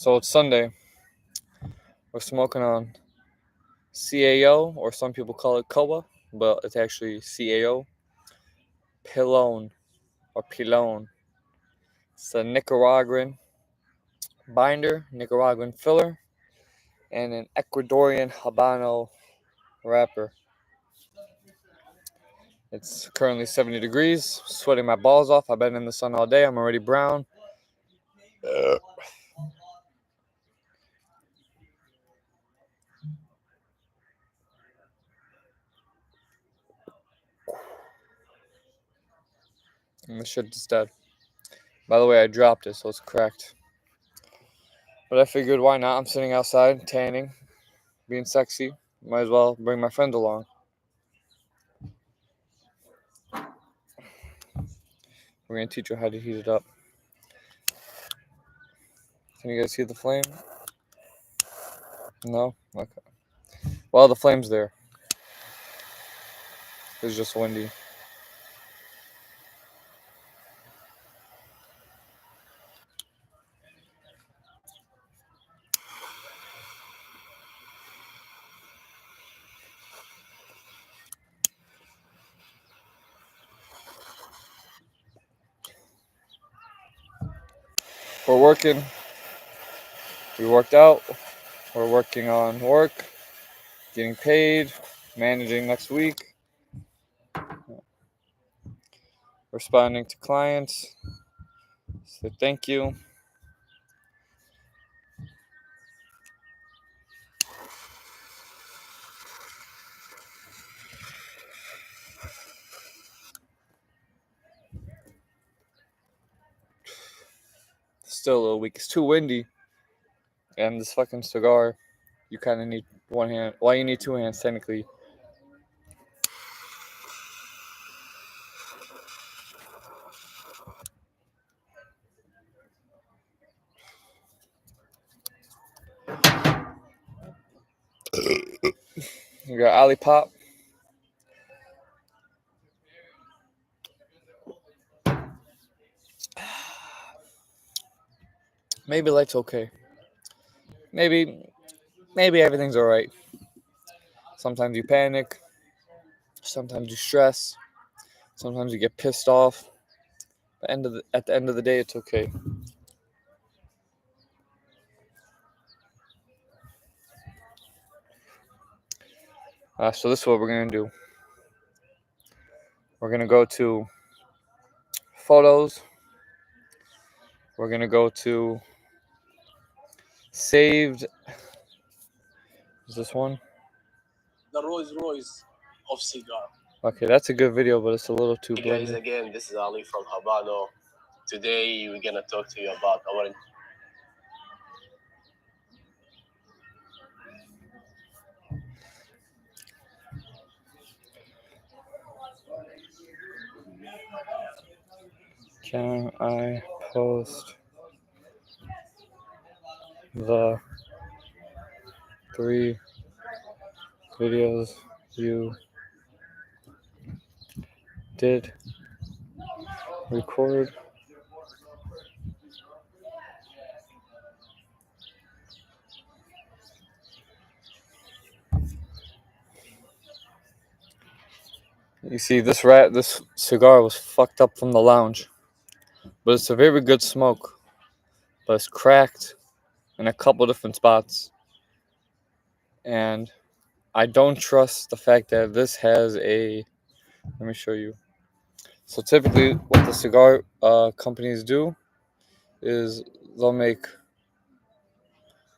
So it's Sunday. We're smoking on CAO, or some people call it COA, but it's actually CAO. Pilon, or Pilon. It's a Nicaraguan binder, Nicaraguan filler, and an Ecuadorian Habano wrapper. It's currently 70 degrees, sweating my balls off. I've been in the sun all day. I'm already brown. And the shit is dead. By the way, I dropped it, so it's cracked. But I figured, why not? I'm sitting outside, tanning, being sexy. Might as well bring my friend along. We're going to teach you how to heat it up. Can you guys see the flame? No? Okay. Well, the flame's there. It's just windy. We're working. We worked out. We're working on work, getting paid, managing next week, responding to clients. Say thank you. Still a little weak. It's too windy. And this fucking cigar, you kind of need one hand. Well, you need two hands, technically. You got Olipop. Maybe light's okay. Maybe everything's alright. Sometimes you panic. Sometimes you stress. Sometimes you get pissed off. At the end of the day, it's okay. So this is what we're gonna do. We're gonna go to photos. We're gonna go to saved. Is this one? The Rolls Royce of cigar. Okay, that's a good video, but it's a little too Hey guys, blurry. again, this is Ali from Habano. Today we're gonna talk to you about our Can I post the 3 videos you did record? You see, this cigar was fucked up from the lounge, but it's a very good smoke. But it's cracked in a couple different spots, and I don't trust the fact that this has a. Let me show you. So typically, what the cigar companies do is they'll make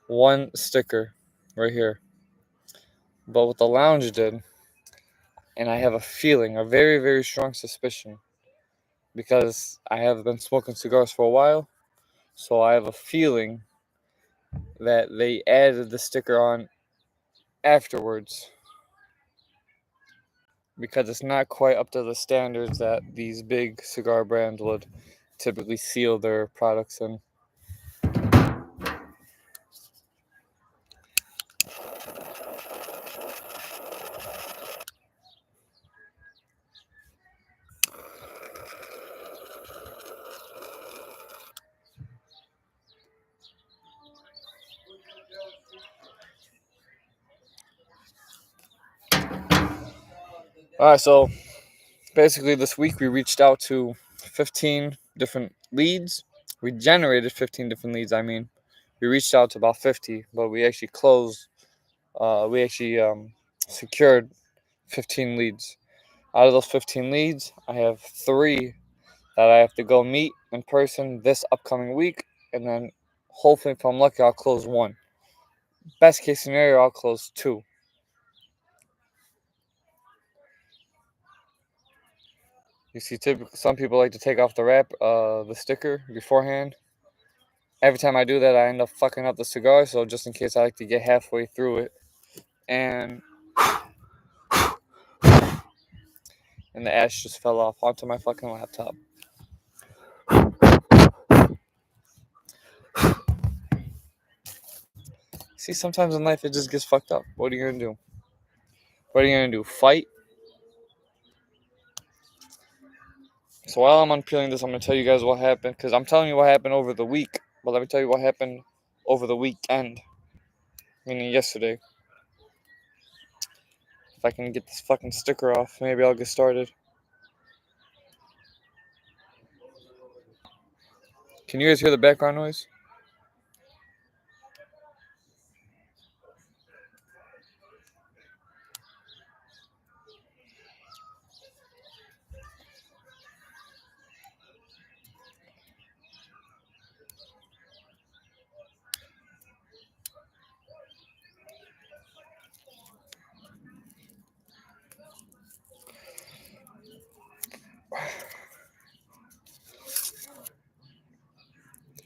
one sticker right here. But what the lounge did, and I have a feeling, a very, very strong suspicion, because I have been smoking cigars for a while, so I have a feeling that they added the sticker on afterwards, because it's not quite up to the standards that these big cigar brands would typically seal their products in. All right, so basically this week we reached out to 15 different leads. We generated 15 different leads. I mean, we reached out to about 50, but we actually closed. We actually secured 15 leads. Out of those 15 leads, I have 3 that I have to go meet in person this upcoming week, and then hopefully, if I'm lucky, I'll close 1. Best case scenario, I'll close 2. You see, typically, some people like to take off the sticker beforehand. Every time I do that, I end up fucking up the cigar. So just in case, I like to get halfway through it, and the ash just fell off onto my fucking laptop. See, sometimes in life it just gets fucked up. What are you gonna do? What are you gonna do? Fight? So while I'm unpeeling this, I'm gonna tell you guys what happened, because I'm telling you what happened over the week. But let me tell you what happened over the weekend, meaning yesterday. If I can get this fucking sticker off, maybe I'll get started. Can you guys hear the background noise?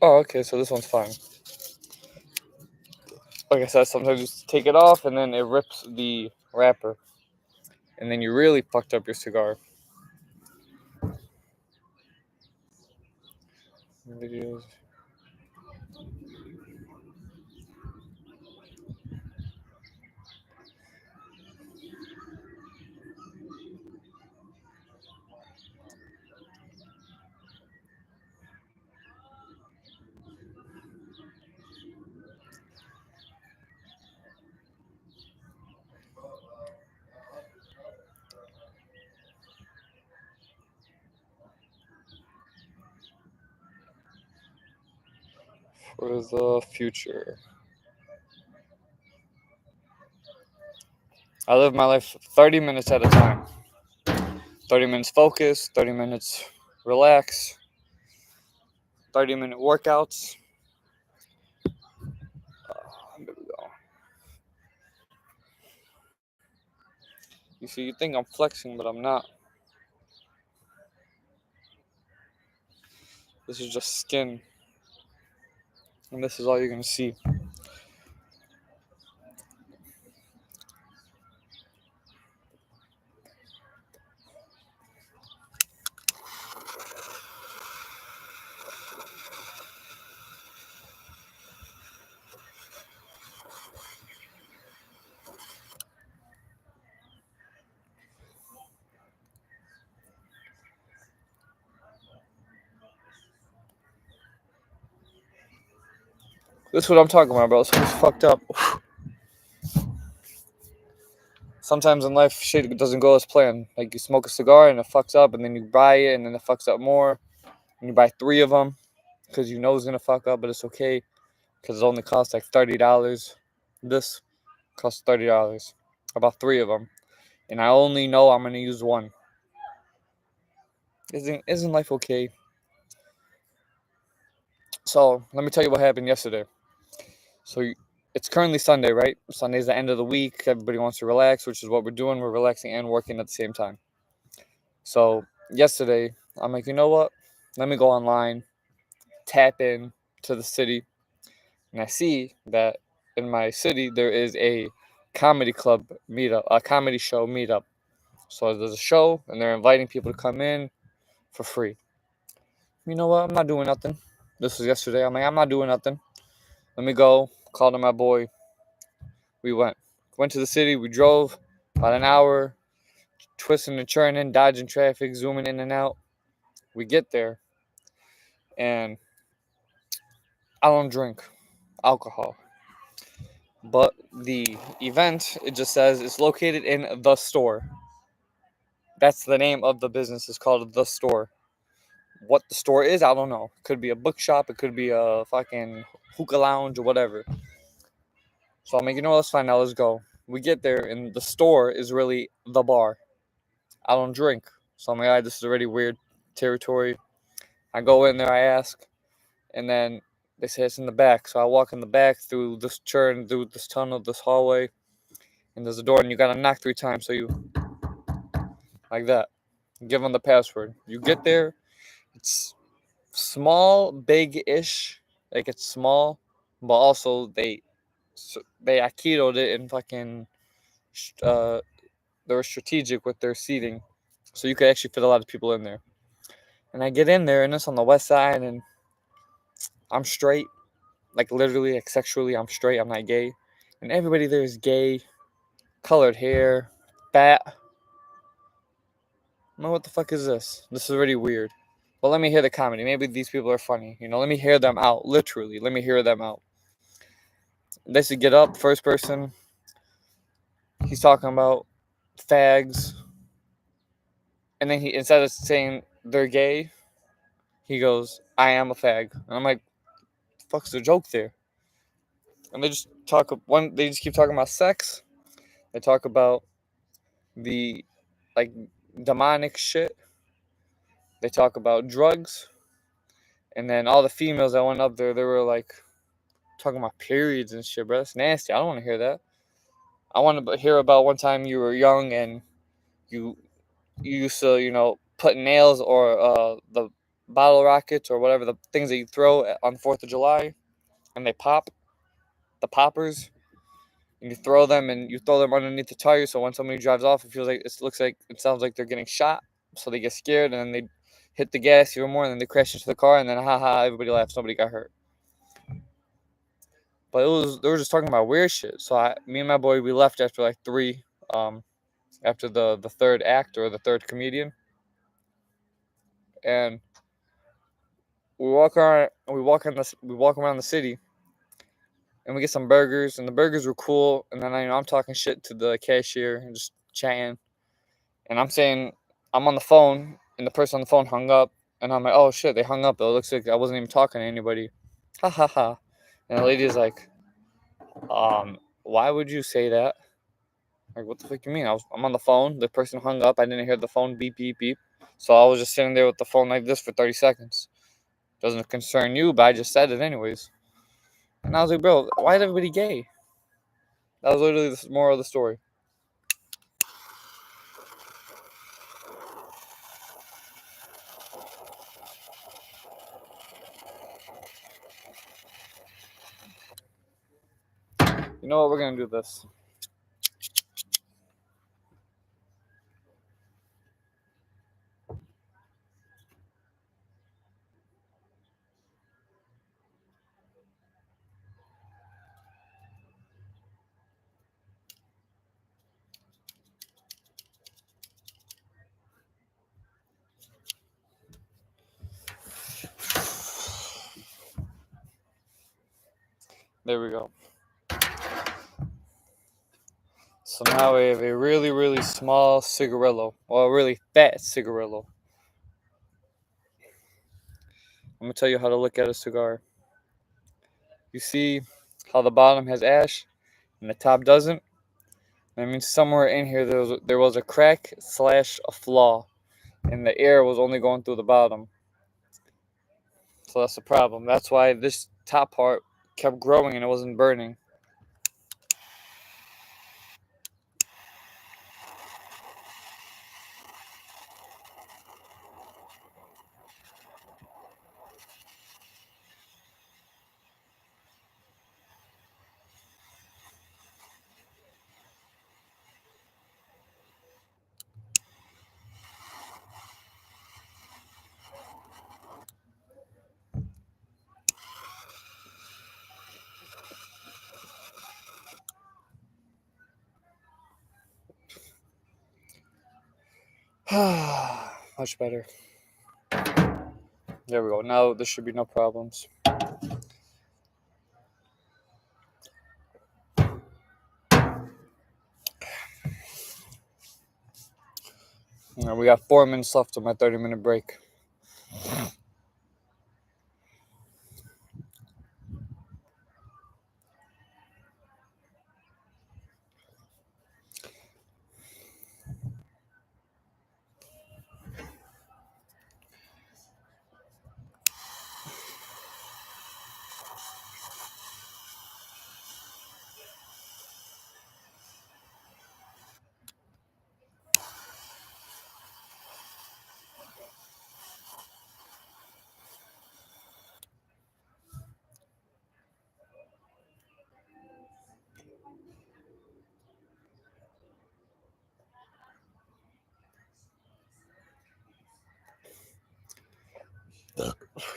Oh, okay, so this one's fine. Like I said, sometimes you just take it off and then it rips the wrapper. And then you really fucked up your cigar. Videos. For the future. I live my life 30 minutes at a time. 30 minutes focus, 30 minutes relax, 30-minute workouts. There we go. You see, you think I'm flexing, but I'm not. This is just skin. And this is all you're going to see. This is what I'm talking about, bro. Something's fucked up. Sometimes in life, shit doesn't go as planned. Like, you smoke a cigar and it fucks up, and then you buy it, and then it fucks up more. And you buy 3 of them because you know it's going to fuck up, but it's okay because it only costs like $30. This costs $30. About 3 of them. And I only know I'm going to use 1. Isn't life okay? So, let me tell you what happened yesterday. So, it's currently Sunday, right? Sunday's the end of the week. Everybody wants to relax, which is what we're doing. We're relaxing and working at the same time. So, yesterday, I'm like, you know what? Let me go online, tap in to the city, and I see that in my city there is a comedy club meetup, a comedy show meetup. So there's a show, and they're inviting people to come in for free. You know what? I'm not doing nothing. This was yesterday. I'm like, I'm not doing nothing. Let me go. Called on my boy. We went to the city. We drove about an hour, twisting and turning, dodging traffic, zooming in and out. We get there, and I don't drink alcohol. But the event, it just says it's located in the store. That's the name of the business. It's called The Store. What the store is, I don't know. It could be a bookshop. It could be a fucking hookah lounge or whatever. So I'm like, you know, let's find out. Let's go. We get there, and the store is really the bar. I don't drink. So I'm like, all right, this is already weird territory. I go in there, I ask, and then they say it's in the back. So I walk in the back through this turn, through this tunnel, this hallway, and there's a door, and you gotta knock 3 times. So you, like that, give them the password. You get there, it's small, big-ish, like it's small, but also they Aikido'd it and fucking, uh, they were strategic with their seating, so you could actually fit a lot of people in there. And I get in there, and it's on the west side, and I'm straight, like literally, like sexually, I'm straight. I'm not gay, and everybody there is gay, colored hair, fat. Man, what the fuck is this? This is already weird. But let me hear the comedy. Maybe these people are funny. You know, let me hear them out. Literally, let me hear them out. They should get up, first person. He's talking about fags, and then he, instead of saying they're gay, he goes, "I am a fag," and I'm like, the "Fuck's the joke there?" And they just talk one. They just keep talking about sex. They talk about the like demonic shit. They talk about drugs, and then all the females that went up there, they were like talking about periods and shit, bro. That's nasty. I don't want to hear that. I want to hear about one time you were young and you you used to, you know, put nails or the bottle rockets or whatever the things that you throw on 4th of July and they pop, the poppers, and you throw them underneath the tire. So when somebody drives off, it sounds like they're getting shot. So they get scared and then they hit the gas even more and then they crash into the car and then haha, everybody laughs. Nobody got hurt. But they were just talking about weird shit. So me and my boy, we left after like 3, after the third act or the third comedian, and we walk around the city, and we get some burgers, and the burgers were cool. And then I'm talking shit to the cashier and just chatting, and I'm saying I'm on the phone, and the person on the phone hung up, and I'm like, oh shit, they hung up. It looks like I wasn't even talking to anybody. Ha ha ha. And the lady is like, why would you say that? Like, what the fuck you mean? I'm on the phone. The person hung up. I didn't hear the phone beep, beep, beep. So I was just sitting there with the phone like this for 30 seconds. Doesn't concern you, but I just said it anyways. And I was like, bro, why is everybody gay? That was literally the moral of the story. You know what? We're going to do this. There we go. So now we have a really, really small cigarillo. Well, a really fat cigarillo. I'm going to tell you how to look at a cigar. You see how the bottom has ash and the top doesn't? That means somewhere in here there was a crack slash a flaw, and the air was only going through the bottom. So that's the problem. That's why this top part kept growing and it wasn't burning. Much better. There we go. Now there should be no problems. Now we got 4 minutes left of my 30-minute break.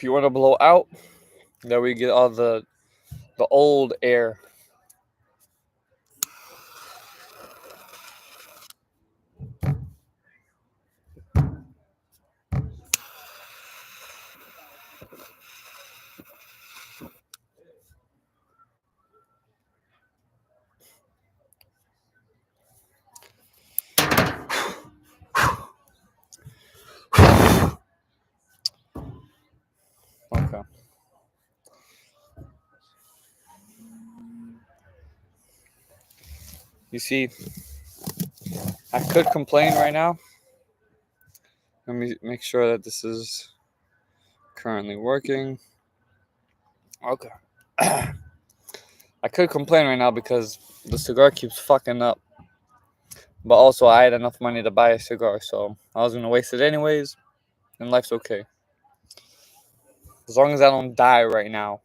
You want to blow out? That we get all the old air. Okay. You see, I could complain right now. Let me make sure that this is currently working. Okay. I could complain right now because the cigar keeps fucking up. But also, I had enough money to buy a cigar, so I was gonna waste it anyways, and life's okay. As long as I don't die right now,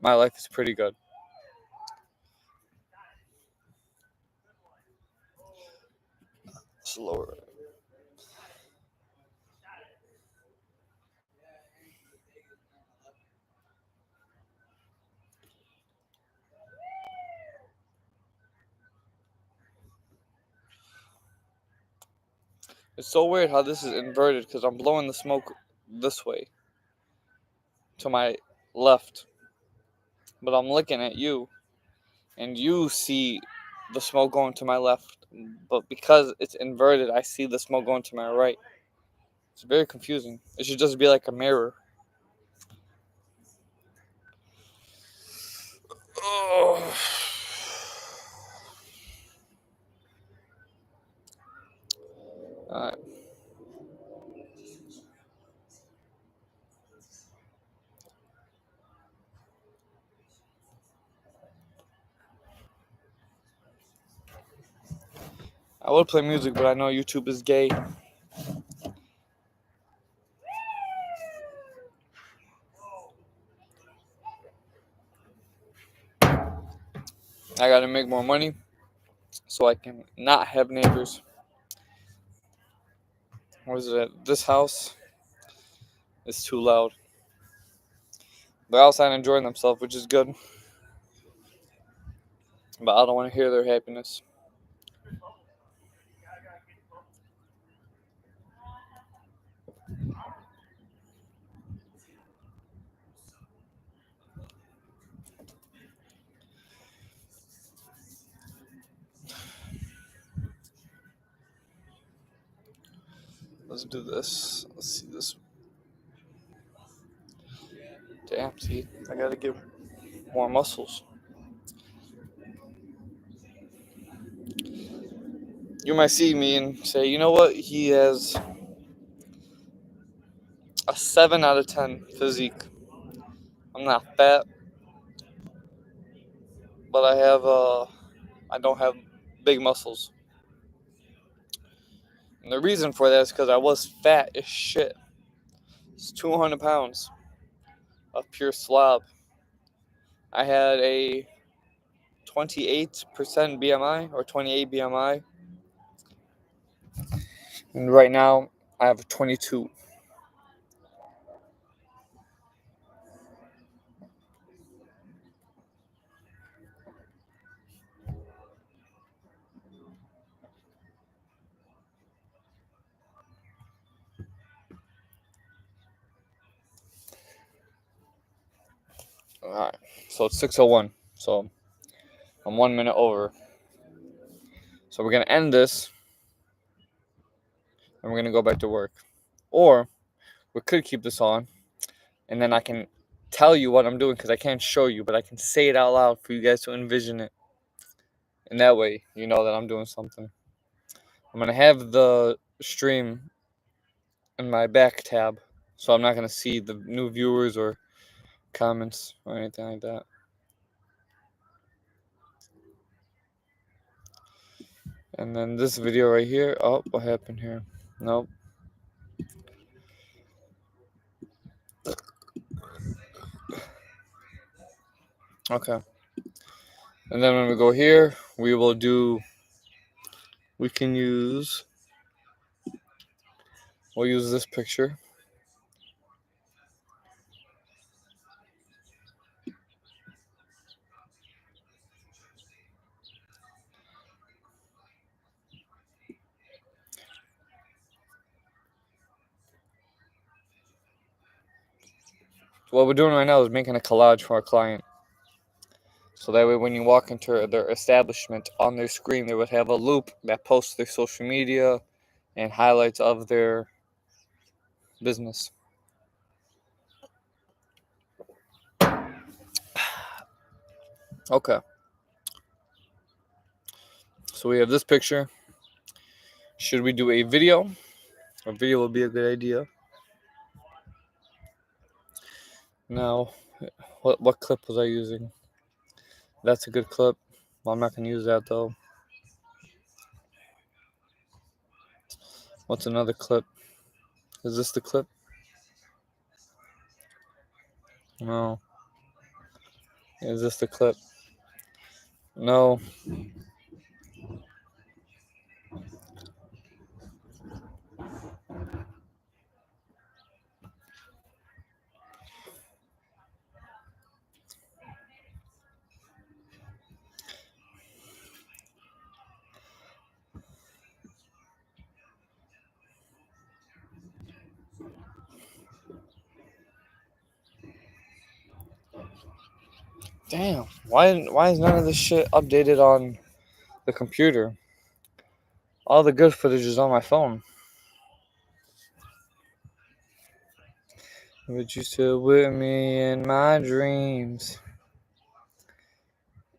my life is pretty good. Slower. It's so weird how this is inverted because I'm blowing the smoke this way to my left, but I'm looking at you, and you see the smoke going to my left, but because it's inverted, I see the smoke going to my right. It's very confusing. It should just be like a mirror. Oh. Alright. I would play music, but I know YouTube is gay. I gotta make more money so I can not have neighbors. What is it? This house is too loud. They're outside enjoying themselves, which is good. But I don't want to hear their happiness. Let's do this. Let's see this. Damn, see, I gotta get more muscles. You might see me and say, you know what? He has a 7 out of 10 physique. I'm not fat, but I don't have big muscles. And the reason for that is because I was fat as shit. It's 200 pounds of pure slob. I had a 28% BMI or 28 BMI. And right now, I have a 22. Alright, so it's 6:01. So I'm 1 minute over. So we're gonna end this and we're gonna go back to work. Or we could keep this on, and then I can tell you what I'm doing because I can't show you, but I can say it out loud for you guys to envision it. And that way, you know that I'm doing something. I'm gonna have the stream in my back tab, so I'm not gonna see the new viewers or comments or anything like that. And then this video right here. Oh, what happened here? Nope. Okay. And then when we go here, we will do. We can use. We'll use this picture. What we're doing right now is making a collage for our client. So that way, when you walk into their establishment, on their screen, they would have a loop that posts their social media and highlights of their business. Okay. So we have this picture. Should we do a video? A video would be a good idea. Now, what clip was I using? That's a good clip. Well, I'm not going to use that though. What's another clip? Is this the clip? No. Is this the clip? No. Damn. Why is none of this shit updated on the computer? All the good footage is on my phone. But you still with me in my dreams.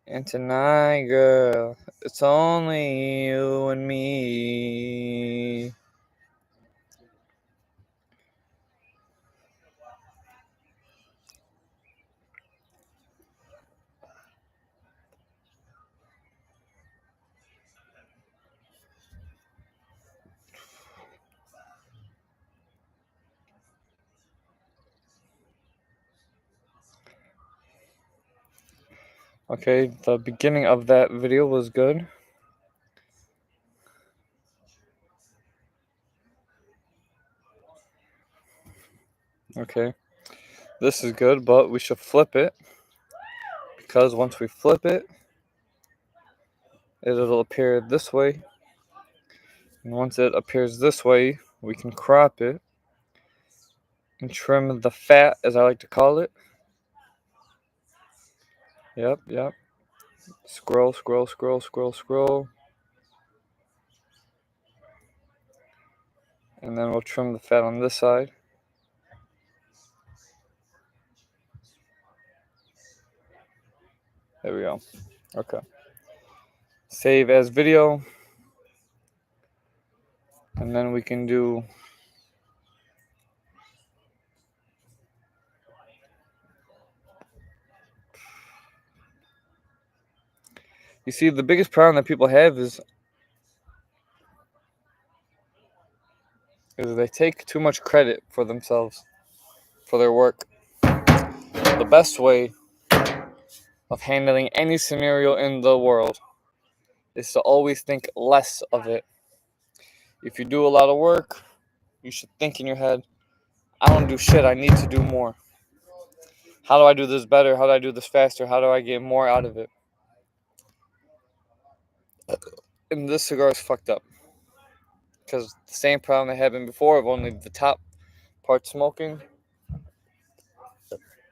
And tonight, girl, it's only you and me. Okay, the beginning of that video was good. Okay, this is good, but we should flip it. Because once we flip it, it'll appear this way. And once it appears this way, we can crop it and trim the fat, as I like to call it. Yep. Scroll, scroll, scroll, scroll, scroll. And then we'll trim the fat on this side. There we go. Okay. Save as video. And then we can do. You see, the biggest problem that people have is they take too much credit for themselves, for their work. The best way of handling any scenario in the world is to always think less of it. If you do a lot of work, you should think in your head, I don't do shit, I need to do more. How do I do this better? How do I do this faster? How do I get more out of it? And this cigar is fucked up. Because the same problem that happened before of only the top part smoking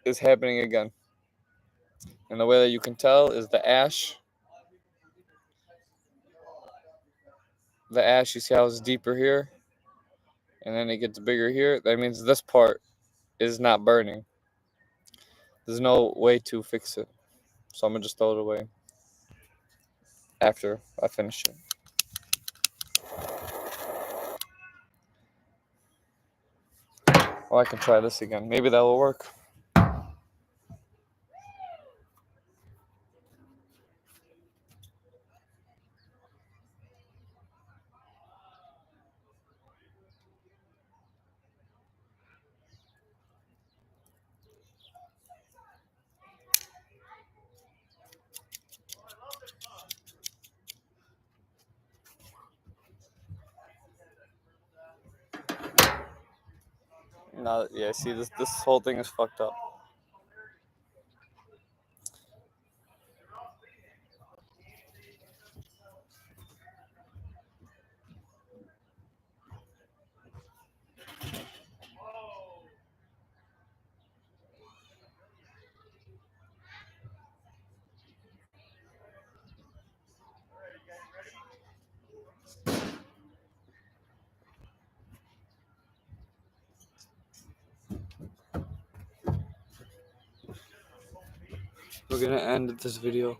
is happening again. And the way that you can tell is the ash. The ash, you see how it's deeper here? and then it gets bigger here, that means this part is not burning. There's no way to fix it. So I'm going to just throw it away after I finish it. Well, I can try this again. Maybe that will work. Now, yeah, see, this whole thing is fucked up. We're gonna end this video.